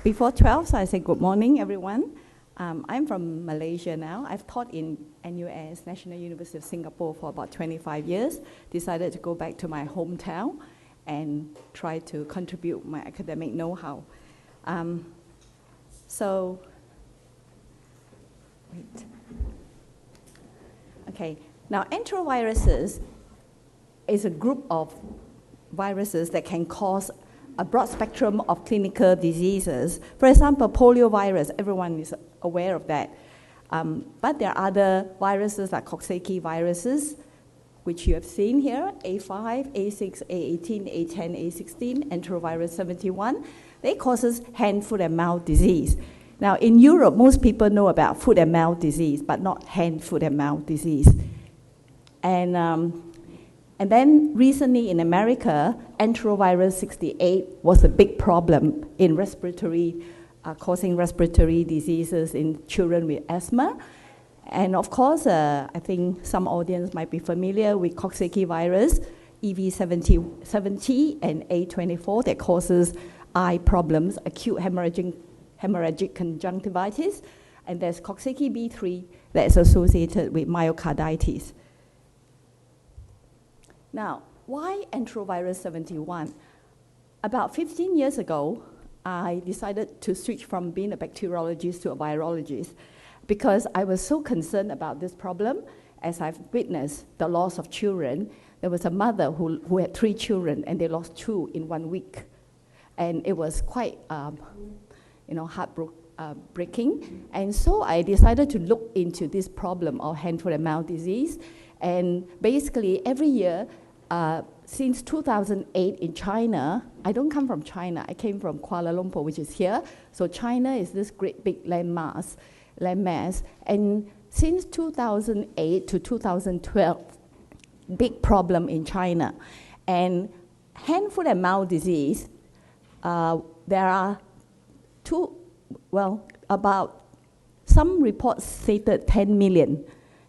before 12, so I say good morning, everyone. I'm from Malaysia now. I've taught in NUS, National University of Singapore, for about 25 years. Decided to go back to my hometown and try to contribute my academic know-how. Okay, now enteroviruses is a group of viruses that can cause a broad spectrum of clinical diseases. For example, poliovirus, everyone is aware of that. But there are other viruses like Coxsackie viruses, which you have seen here, A5, A6, A18, A10, A16, enterovirus 71. They causes hand, foot, and mouth disease. Now, in Europe, most people know about foot and mouth disease, but not hand, foot, and mouth disease. And then recently in America, enterovirus 68 was a big problem in respiratory, causing respiratory diseases in children with asthma. And of course, I think some audience might be familiar with Coxsackie virus, EV70 and A24, that causes eye problems, acute hemorrhagic conjunctivitis. And there's Coxsackie B3 that's associated with myocarditis. Now, why enterovirus 71? About 15 years ago, I decided to switch from being a bacteriologist to a virologist because I was so concerned about this problem as I've witnessed the loss of children. There was a mother who had 3 children and they lost 2 in 1 week. And it was quite heartbreaking. And so I decided to look into this problem of hand, foot, and mouth disease. And basically, every year, since 2008 in China, I don't come from China, I came from Kuala Lumpur, which is here. So China is this great big landmass. And since 2008 to 2012, big problem in China. And hand, foot, and mouth disease, there are about some reports stated 10 million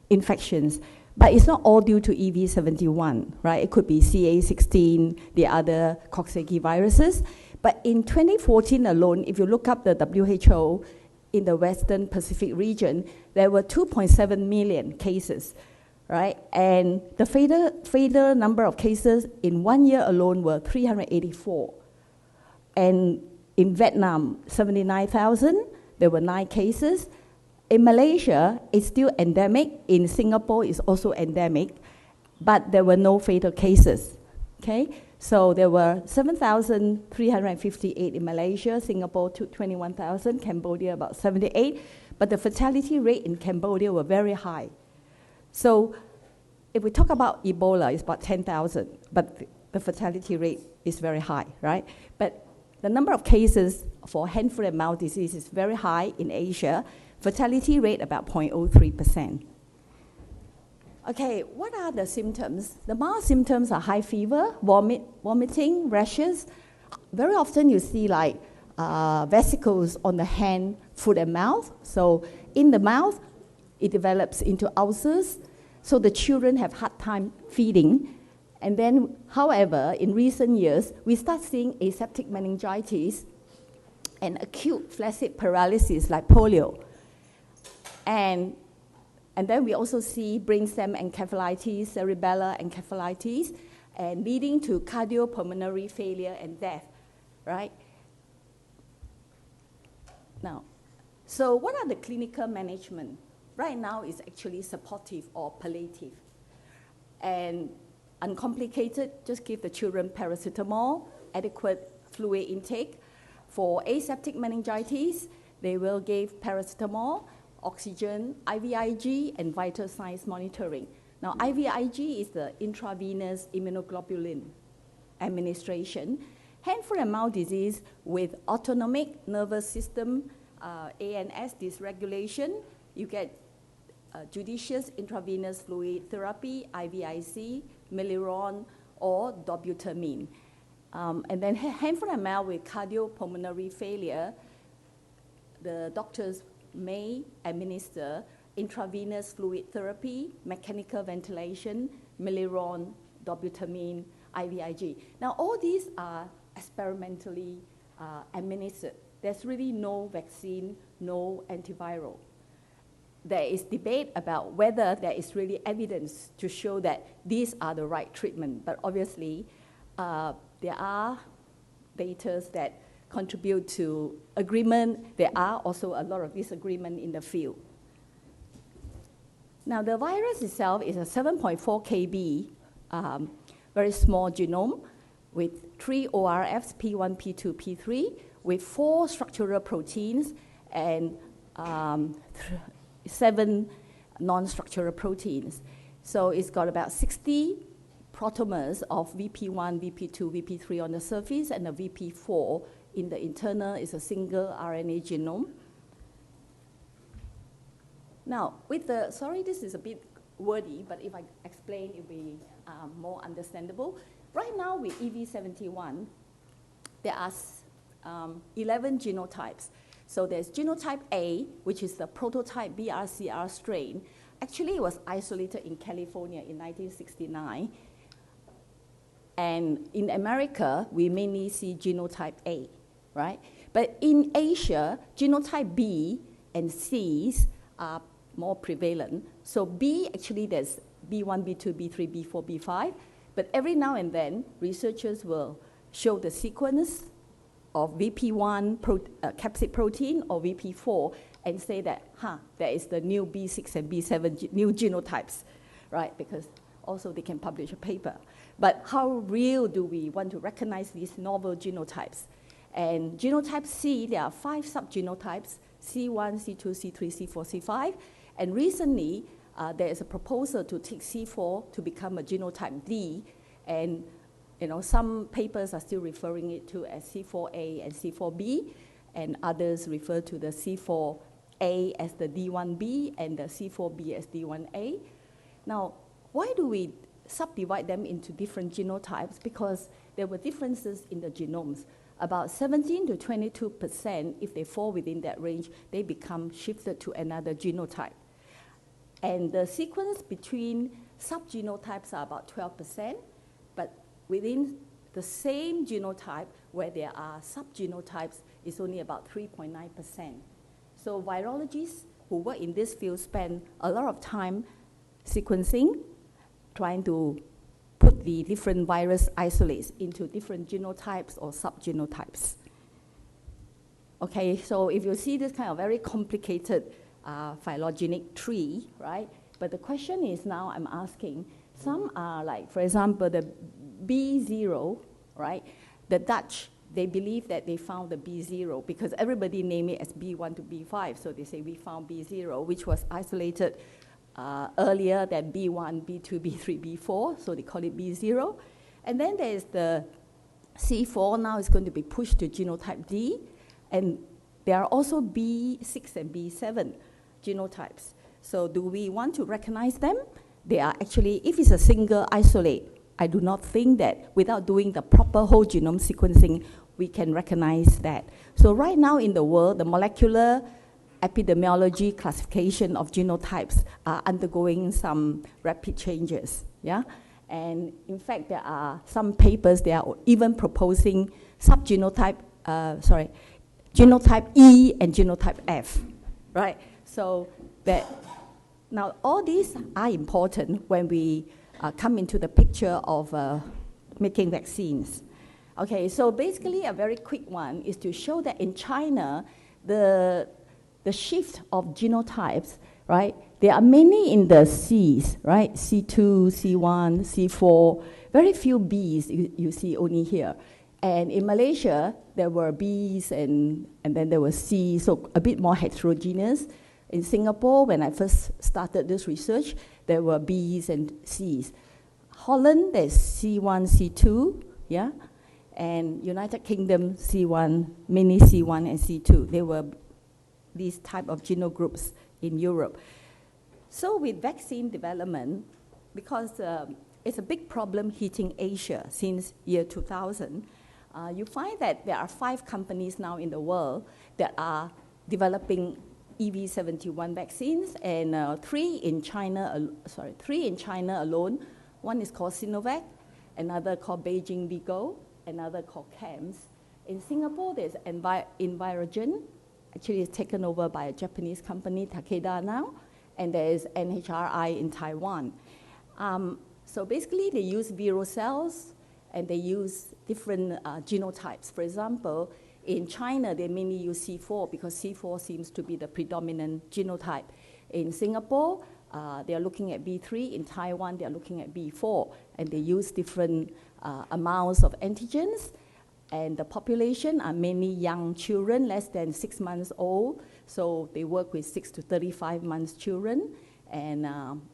infections. But it's not all due to EV71, right? It could be CA16, the other Coxsackie viruses. But in 2014 alone, if you look up the WHO in the Western Pacific region, there were 2.7 million cases, right? And the fatal number of cases in 1 year alone were 384. And in Vietnam, 79,000, there were 9 cases. In Malaysia, it's still endemic. In Singapore, it's also endemic, but there were no fatal cases, okay? So there were 7,358 in Malaysia, Singapore 21,000, Cambodia about 78, but the fatality rate in Cambodia were very high. So if we talk about Ebola, it's about 10,000, but the fatality rate is very high, right? But the number of cases for hand, foot, and mouth disease is very high in Asia. Fatality rate about 0.03%. Okay, what are the symptoms? The mild symptoms are high fever, vomiting, rashes. Very often you see like vesicles on the hand, foot, and mouth. So in the mouth, it develops into ulcers. So the children have hard time feeding. And then, however, in recent years, we start seeing aseptic meningitis and acute flaccid paralysis like polio. And then we also see brainstem encephalitis, cerebellar encephalitis, and leading to cardiopulmonary failure and death, right? Now, so what are the clinical management? Right now it's actually supportive or palliative. And uncomplicated, just give the children paracetamol, adequate fluid intake. For aseptic meningitis, they will give paracetamol, oxygen, IVIG, and vital signs monitoring. Now, IVIG is the intravenous immunoglobulin administration. Hand, foot, and mouth disease with autonomic nervous system, ANS dysregulation, you get judicious intravenous fluid therapy, IVIC, Miliron, or dobutamine. And then hand, foot, and mouth with cardiopulmonary failure, the doctors may administer intravenous fluid therapy, mechanical ventilation, Miliron, dobutamine, IVIG. Now, all these are experimentally administered, there's really no vaccine, no antiviral. There is debate about whether there is really evidence to show that these are the right treatment. But obviously, there are data that contribute to agreement. There are also a lot of disagreement in the field. Now, the virus itself is a 7.4 kb, very small genome with 3 ORFs, P1, P2, P3, with 4 structural proteins and 7 non-structural proteins. So it's got about 60 protomers of VP1, VP2, VP3 on the surface, and a VP4 in the internal is a single RNA genome. Now, with the, sorry, this is a bit wordy, but if I explain, it will be more understandable. Right now with EV71, there are 11 genotypes. So there's genotype A, which is the prototype BRCR strain. Actually, it was isolated in California in 1969. And in America, we mainly see genotype A, right? But in Asia, genotype B and Cs are more prevalent. So B, actually, there's B1, B2, B3, B4, B5. But every now and then, researchers will show the sequence of VP1 capsid protein or VP4 and say that, there is the new B6 and B7 new genotypes, right? Because also they can publish a paper. But how real do we want to recognize these novel genotypes? And genotype C, there are 5 subgenotypes, C1, C2, C3, C4, C5. And recently, there is a proposal to take C4 to become a genotype D. And some papers are still referring it to as C4A and C4B, and others refer to the C4A as the D1B and the C4B as D1A. Now, why do we subdivide them into different genotypes? Because there were differences in the genomes. About 17 to 22%, if they fall within that range, they become shifted to another genotype. And the sequence between subgenotypes are about 12%, but within the same genotype where there are subgenotypes is only about 3.9%. So virologists who work in this field spend a lot of time sequencing, trying to put the different virus isolates into different genotypes or subgenotypes. Okay, so if you see this kind of very complicated phylogenetic tree, right? But the question is now I'm asking, some are like, for example, the B0, right? The Dutch, they believe that they found the B0 because everybody named it as B1 to B5. So they say we found B0, which was isolated earlier than B1, B2, B3, B4. So they call it B0. And then there's the C4. Now it's going to be pushed to genotype D. And there are also B6 and B7 genotypes. So do we want to recognize them? They are actually, if it's a single isolate, I do not think that without doing the proper whole genome sequencing, we can recognize that. So right now in the world, the molecular epidemiology classification of genotypes are undergoing some rapid changes, yeah? And in fact, there are some papers, they are even proposing genotype E and genotype F, right? So that, now all these are important when we come into the picture of making vaccines. Okay, so basically a very quick one is to show that in China, the shift of genotypes, right? There are many in the Cs, right? C2, C1, C4, very few Bs you see only here. And in Malaysia, there were Bs and then there was Cs, so a bit more heterogeneous. In Singapore, when I first started this research, there were Bs and Cs. Holland, there's C1, C2, yeah? And United Kingdom, C1, many C1 and C2. There were these type of genogroups in Europe. So with vaccine development, because it's a big problem hitting Asia since year 2000, you find that there are 5 companies now in the world that are developing EV71 vaccines, and 3 in China alone. One is called Sinovac, another called Beijing Vigo, another called CAMS. In Singapore, there's Envirogen. Actually, it's taken over by a Japanese company, Takeda now, and there is NHRI in Taiwan. So basically, they use viral cells, and they use different genotypes. For example, in China, they mainly use C4 because C4 seems to be the predominant genotype. In Singapore, they are looking at B3. In Taiwan, they are looking at B4, and they use different amounts of antigens. And the population are mainly young children, less than 6 months old. So they work with 6 to 35 months children. And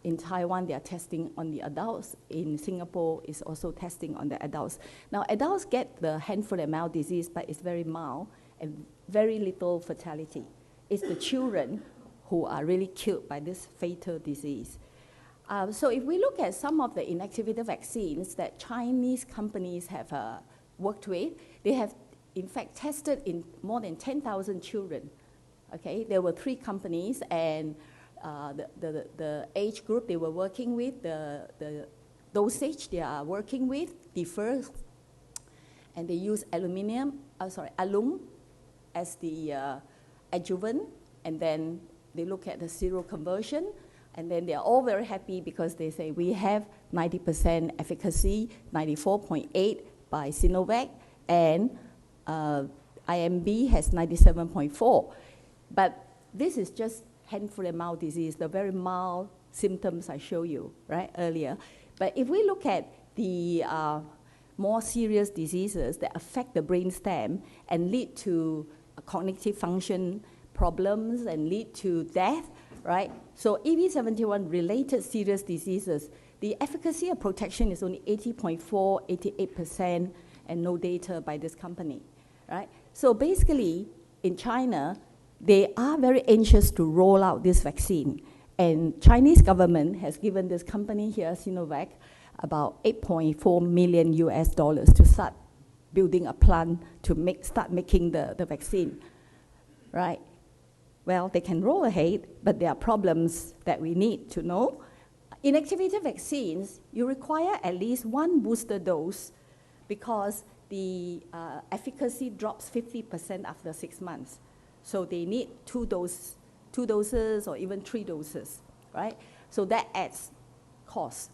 in Taiwan, they are testing on the adults. In Singapore, it's also testing on the adults. Now, adults get the hand, foot, and mouth disease, but it's very mild and very little fatality. It's the children who are really killed by this fatal disease. So if we look at some of the inactivated vaccines that Chinese companies have worked with, they have in fact tested in more than 10,000 children. Okay, there were 3 companies, and the age group they were working with, the dosage they are working with differs, and they use alum as the adjuvant, and then they look at the seroconversion, and then they are all very happy because they say we have 90% efficacy, 94.8 by Sinovac, and IMB has 97.4. But this is just hand, foot, and mouth disease, the very mild symptoms I showed you right earlier. But if we look at the more serious diseases that affect the brainstem and lead to cognitive function problems and lead to death, right? So EV71 related serious diseases, the efficacy of protection is only 80.4, 88%, and no data by this company, right? So basically, in China, they are very anxious to roll out this vaccine. And Chinese government has given this company here, Sinovac, about $8.4 million to start building a plant to start making the vaccine, right? Well, they can roll ahead, but there are problems that we need to know. Inactivated vaccines, you require at least 1 booster dose because the efficacy drops 50% after 6 months. So they need 2 doses or even 3 doses, right? So that adds cost.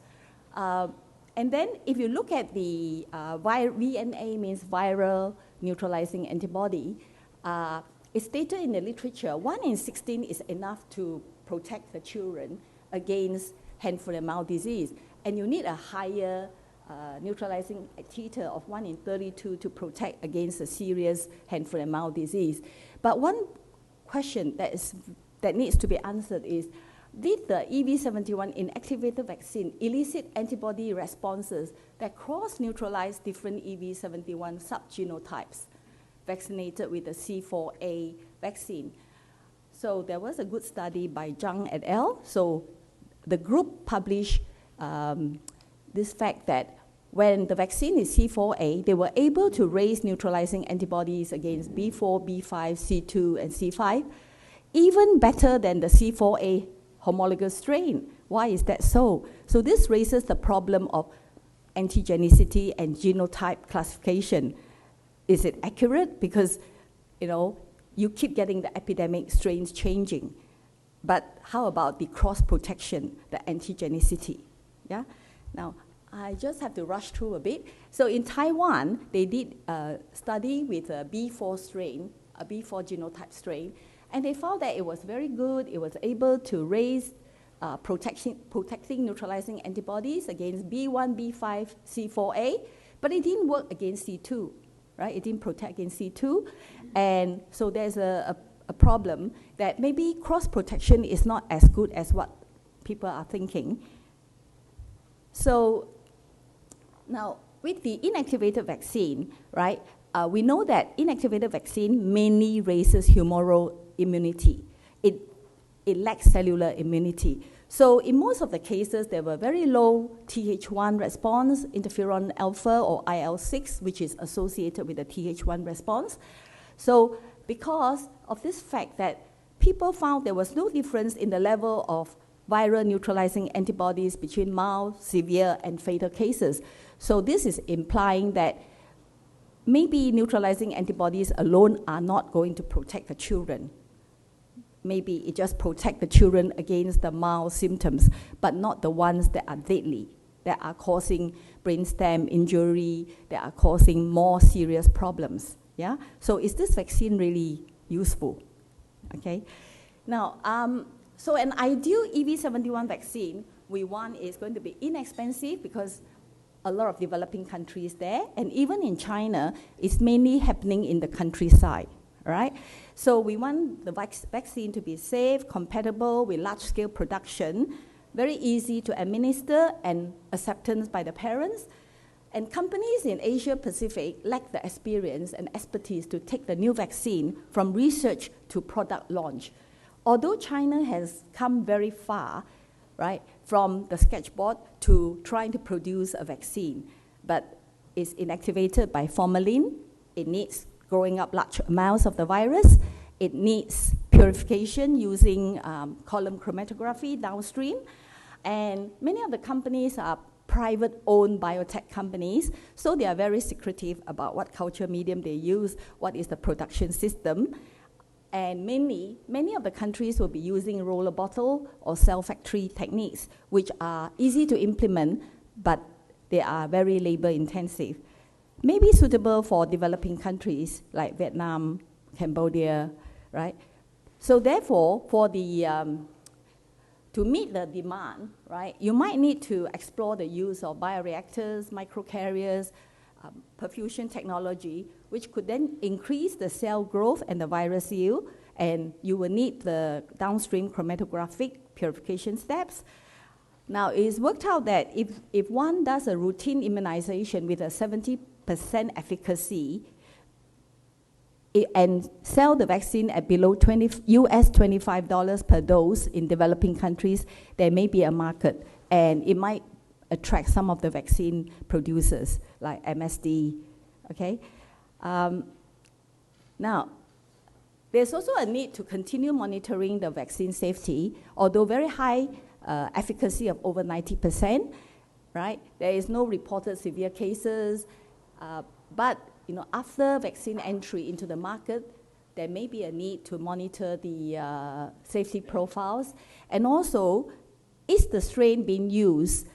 And then if you look at the VNA means viral neutralizing antibody, it's stated in the literature, 1 in 16 is enough to protect the children against hand, foot, and mouth disease. And you need a higher neutralizing titer of 1 in 32 to protect against a serious hand, foot, and mouth disease. But one question that needs to be answered is, did the EV71 inactivated vaccine elicit antibody responses that cross-neutralize different EV71 subgenotypes vaccinated with the C4A vaccine? So there was a good study by Zhang et al. So the group published this fact that when the vaccine is C4A, they were able to raise neutralizing antibodies against B4, B5, C2, and C5, even better than the C4A homologous strain. Why is that so? So this raises the problem of antigenicity and genotype classification. Is it accurate? Because, you keep getting the epidemic strains changing. But how about the cross-protection, the antigenicity? Yeah? Now, I just have to rush through a bit. So in Taiwan, they did a study with a B4 strain, a B4 genotype strain, and they found that it was very good. It was able to raise protecting neutralizing antibodies against B1, B5, C4A, but it didn't work against C2, right? It didn't protect against C2. And so there's a problem that maybe cross-protection is not as good as what people are thinking. So now, with the inactivated vaccine, right, we know that inactivated vaccine mainly raises humoral immunity. It lacks cellular immunity. So in most of the cases, there were very low Th1 response, interferon alpha or IL-6, which is associated with the Th1 response. So because of this fact that people found there was no difference in the level of viral neutralizing antibodies between mild, severe, and fatal cases. So this is implying that maybe neutralizing antibodies alone are not going to protect the children. Maybe it just protects the children against the mild symptoms, but not the ones that are deadly, that are causing brainstem injury, that are causing more serious problems. Yeah? So is this vaccine really useful? Okay. Now, so an ideal EV71 vaccine, we want is going to be inexpensive because a lot of developing countries there, and even in China, it's mainly happening in the countryside, right? So we want the vaccine to be safe, compatible with large-scale production, very easy to administer and acceptance by the parents. And companies in Asia Pacific lack the experience and expertise to take the new vaccine from research to product launch. Although China has come very far, right, from the sketchboard to trying to produce a vaccine, but it's inactivated by formalin, it needs growing up large amounts of the virus, it needs purification using column chromatography downstream, and many of the companies are private-owned biotech companies, so they are very secretive about what culture medium they use, what is the production system. And many of the countries will be using roller bottle or cell factory techniques, which are easy to implement, but they are very labor intensive. Maybe suitable for developing countries like Vietnam, Cambodia, right? So therefore, for the, to meet the demand, right, you might need to explore the use of bioreactors, microcarriers, perfusion technology, which could then increase the cell growth and the virus yield, and you will need the downstream chromatographic purification steps. Now, it's worked out that if one does a routine immunization with a 70% efficacy and sell the vaccine at below US $25 per dose in developing countries, there may be a market, and it might attract some of the vaccine producers like MSD, okay? Now, there's also a need to continue monitoring the vaccine safety, although very high efficacy of over 90%, right? There is no reported severe cases, but after vaccine entry into the market, there may be a need to monitor the safety profiles, and also, is the strain being used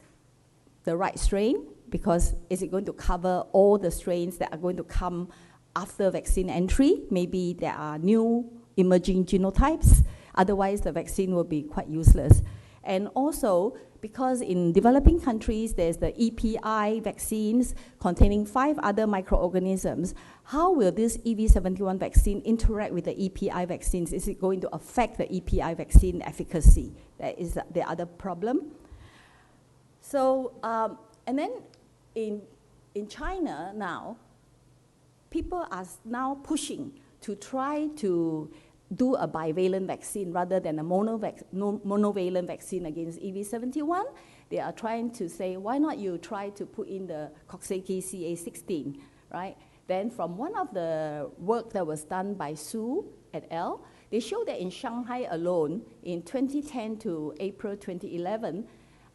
the right strain? Because is it going to cover all the strains that are going to come after vaccine entry? Maybe there are new emerging genotypes. Otherwise, the vaccine will be quite useless. And also, because in developing countries, there's the EPI vaccines containing 5 other microorganisms, how will this EV71 vaccine interact with the EPI vaccines? Is it going to affect the EPI vaccine efficacy? That is the other problem. So, and then in China now, people are now pushing to try to do a bivalent vaccine rather than a monovalent vaccine against EV71. They are trying to say, why not you try to put in the Coxsackie CA16, right? Then from one of the work that was done by Su et al., they showed that in Shanghai alone, in 2010 to April 2011,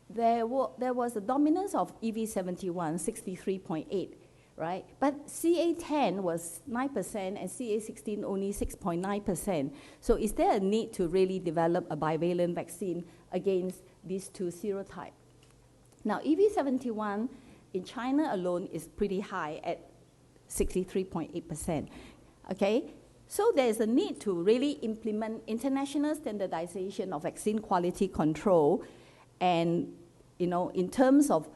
there was a dominance of EV71, 63.8, right? But CA10 was 9% and CA16 only 6.9%. So is there a need to really develop a bivalent vaccine against these two serotypes? Now, EV71 in China alone is pretty high at 63.8%, okay? So there's a need to really implement international standardization of vaccine quality control, and in terms of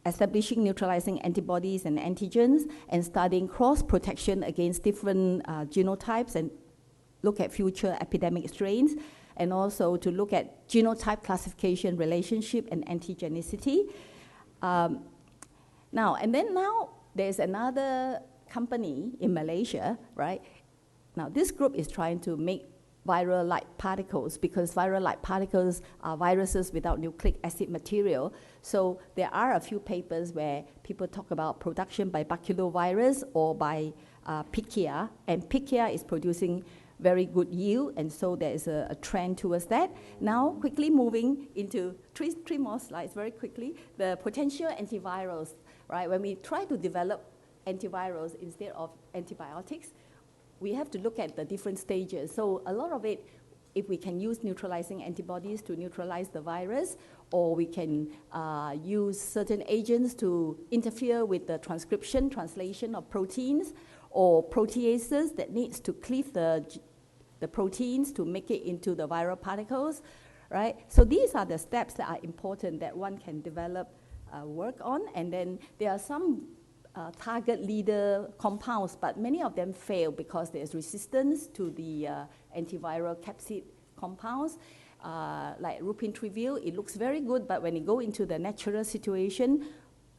establishing neutralizing antibodies and antigens and studying cross-protection against different genotypes and look at future epidemic strains, and also to look at genotype classification relationship and antigenicity. Now there's another company in Malaysia, right? Now this group is trying to make viral-like particles, because viral-like particles are viruses without nucleic acid material. So there are a few papers where people talk about production by baculovirus or by Pichia, and Pichia is producing very good yield, and so there is a trend towards that. Now, quickly moving into three more slides very quickly, the potential antivirals, right? When we try to develop antivirals instead of antibiotics, we have to look at the different stages. So a lot of it, if we can use neutralizing antibodies to neutralize the virus, or we can use certain agents to interfere with the transcription, translation of proteins, or proteases that needs to cleave the proteins to make it into the viral particles, right? So these are the steps that are important that one can develop, work on, and then there are some target leader compounds, but many of them fail because there's resistance to the antiviral capsid compounds. Like rupintrivil, it looks very good, but when you go into the natural situation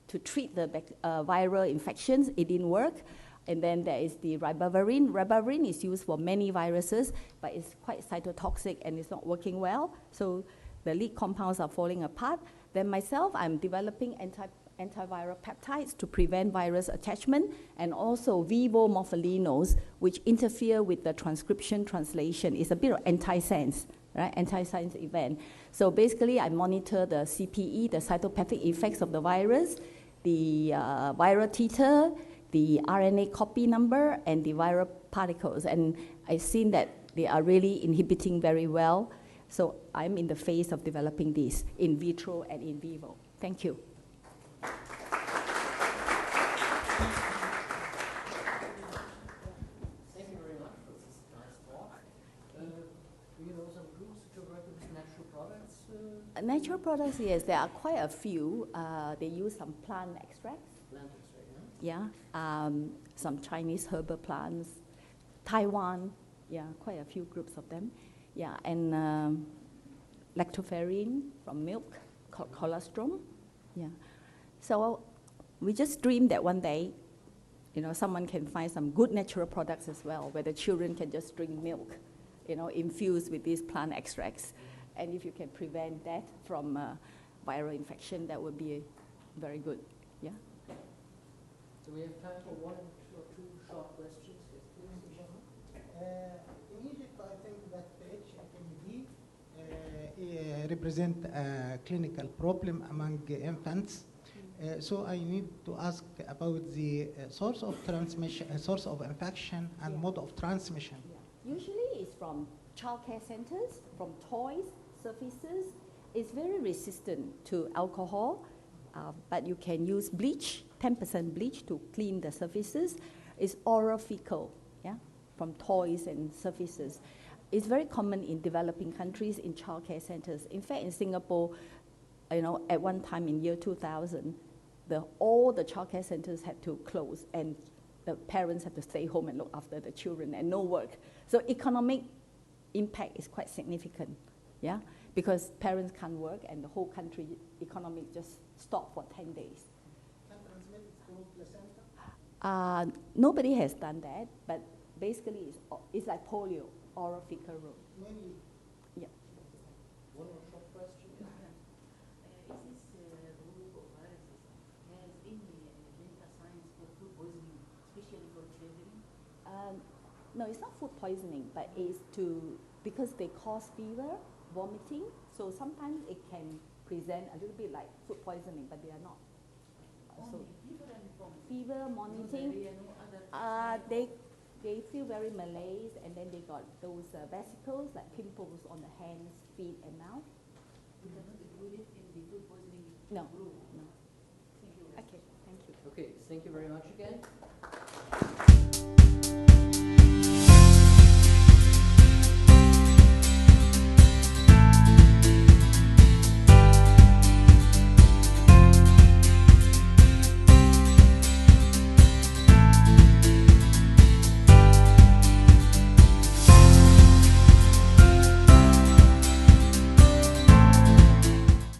to treat the viral infections, it didn't work. And then there is the ribavirin. Ribavirin is used for many viruses, but it's quite cytotoxic and it's not working well. So the lead compounds are falling apart. Then myself, I'm developing antiviral peptides to prevent virus attachment, and also vivo morpholinos, which interfere with the transcription translation. It's a bit of antisense, right? Antisense event. So basically, I monitor the CPE, the cytopathic effects of the virus, the viral titer, the RNA copy number, and the viral particles. And I've seen that they are really inhibiting very well. So I'm in the phase of developing this in vitro and in vivo. Thank you. Thank you very much for this nice talk. Do you know some groups that are working with natural products? Natural products, yes, there are quite a few. They use some plant extracts. Plant extract, yeah? Some Chinese herbal plants. Taiwan, yeah, quite a few groups of them. Yeah, and lactoferrin from milk, colostrum. Yeah. So we just dreamed that one day, you know, someone can find some good natural products as well, where the children can just drink milk, you know, infused with these plant extracts. And if you can prevent that from viral infection, that would be very good. Yeah. So we have time for one or two short questions. In Egypt, I think that HMD represent a clinical problem among infants. So I need to ask about the source of transmission, source of infection, and mode of transmission. Yeah. Usually it's from childcare centers, from toys, surfaces. It's very resistant to alcohol, but you can use bleach, 10% bleach to clean the surfaces. It's oral fecal, yeah, from toys and surfaces. It's very common in developing countries in childcare centers. In fact, in Singapore, you know, at one time in year 2000, all the childcare centers had to close, and the parents had to stay home and look after the children and no work. So economic impact is quite significant, yeah, because parents can't work and the whole country economic just stopped for 10 days. Can transmit it through placenta? Nobody has done that, but basically it's like polio, oral fecal route. Mainly. Yeah. One more short question. Is this group of viruses has any clinical signs for food poisoning, especially for children? No, it's not food poisoning, but it's because they cause fever, vomiting, so sometimes it can present a little bit like food poisoning, but they are not. Only fever and vomiting. Fever, vomiting, No other they feel very malaise, and then they got those vesicles, like pimples on the hands, feet, and mouth. You cannot include it in the food poisoning No. group. No. Thank you. Okay, thank you. Okay, thank you very much again.